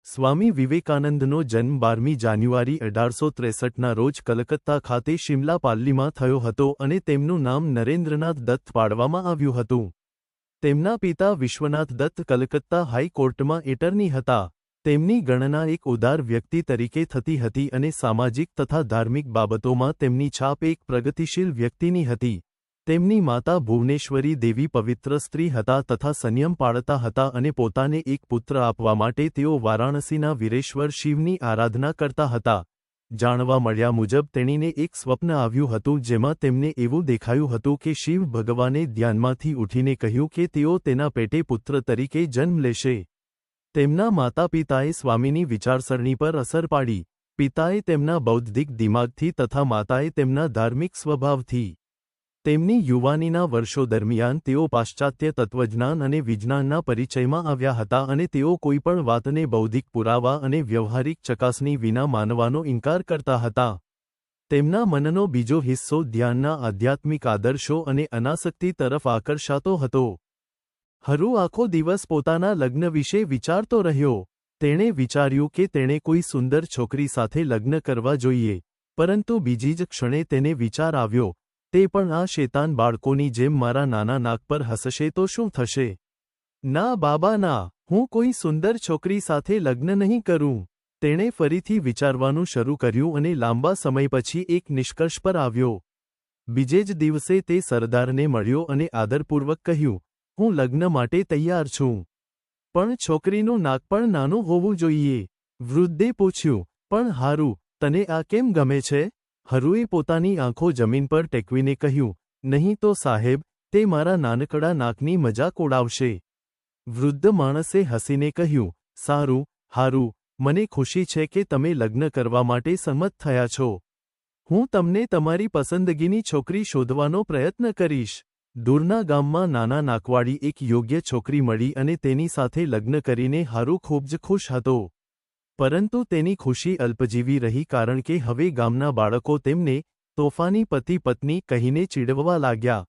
સ્વામી વિવેકાનંદનો જન્મ 12મી જાન્યુઆરી 1863ના રોજ કલકત્તા ખાતે શિમલા પાલ્લીમાં થયો હતો અને તેમનું નામ નરેન્દ્રનાથ દત્ત પાડવામાં આવ્યું હતું. તેમના પિતા વિશ્વનાથ દત્ત કલકત્તા હાઈકોર્ટમાં એટર્ની હતા. તેમની ગણના એક ઉદાર વ્યક્તિ તરીકે થતી હતી અને સામાજિક તથા ધાર્મિક બાબતોમાં તેમની છાપ એક પ્રગતિશીલ વ્યક્તિની હતી. તેમની માતા ભુવનેશ્વરી દેવી પવિત્ર સ્ત્રી હતા તથા સંયમ પાળતા હતા અને પોતાને એક પુત્ર આપવા માટે તેઓ વારાણસીના વીરેશ્વર શિવની આરાધના કરતા હતા. જાણવા મળ્યા મુજબ તેણીને એક સ્વપ્ન આવ્યું હતું જેમાં તેમને એવું દેખાયું હતું કે શિવ ભગવાને ધ્યાનમાંથી ઉઠીને કહ્યું કે તેઓ તેના પેટે પુત્ર તરીકે જન્મ લેશે. તેમના માતાપિતાએ સ્વામીની વિચારસરણી પર અસર પાડી. પિતાએ તેમના બૌદ્ધિક દિમાગથી તથા માતાએ તેમના ધાર્મિક સ્વભાવથી. તેમની યુવાનીના વર્ષો દરમિયાન તેઓ પાશ્ચાત્ય તત્વજ્ઞાન અને વિજ્ઞાનના પરિચયમાં આવ્યા હતા અને તેઓ કોઈપણ વાતને બૌદ્ધિક પુરાવા અને વ્યવહારિક ચકાસણી વિના માનવાનો ઇનકાર કરતા હતા. તેમના મનનો બીજો હિસ્સો ધ્યાનના આધ્યાત્મિક આદર્શો અને અનાસક્તિ તરફ આકર્ષાતો હતો. હરુ આખો દિવસ પોતાના લગ્ન વિશે વિચારતો રહ્યો. તેણે વિચાર્યું કે તેણે કોઈ સુંદર છોકરી સાથે લગ્ન કરવા જોઈએ, પરંતુ બીજી જ ક્ષણે તેને વિચાર આવ્યો, તે પણ આ શેતાન બાળકોની જેમ મારા નાના નાક પર હસશે તો શું થશે? ના બાબા ના, હું કોઈ સુંદર છોકરી સાથે લગ્ન નહીં કરું. તેણે ફરીથી વિચારવાનું શરૂ કર્યું અને લાંબા સમય પછી એક નિષ્કર્ષ પર આવ્યો. બીજે જ દિવસે તે સરદારને મળ્યો અને આદરપૂર્વક કહ્યું, હું લગ્ન માટે તૈયાર છું. પણ છોકરીનું નાક પણ નાનું હોવું જોઈએ. વૃદ્ધે પૂછ્યું, પણ હારું, તને આ કેમ ગમે છે? હરુએ પોતાની આંખો જમીન પર ટેકવીને કહ્યું, નહીં તો સાહેબ, તે મારા નાનકડા નાકની મજાક ઉડાવશે. વૃદ્ધ માણસે હસીને કહ્યું, સારું, હારું, મને ખુશી છે કે તમે લગ્ન કરવા માટે સંમત થયા છો. હું તમને તમારી પસંદગીની છોકરી શોધવાનો પ્રયત્ન કરીશ. દૂરના ગામમાં નાના નાકવાળી એક યોગ્ય છોકરી મળી અને તેની સાથે લગ્ન કરીને હારુ ખૂબ જ ખુશ હતો. પરંતુ તેની ખુશી અલ્પજીવી રહી કારણ કે હવે ગામના બાળકો તેમને તોફાની પતિ પત્ની કહીને ચીડવવા લાગ્યા.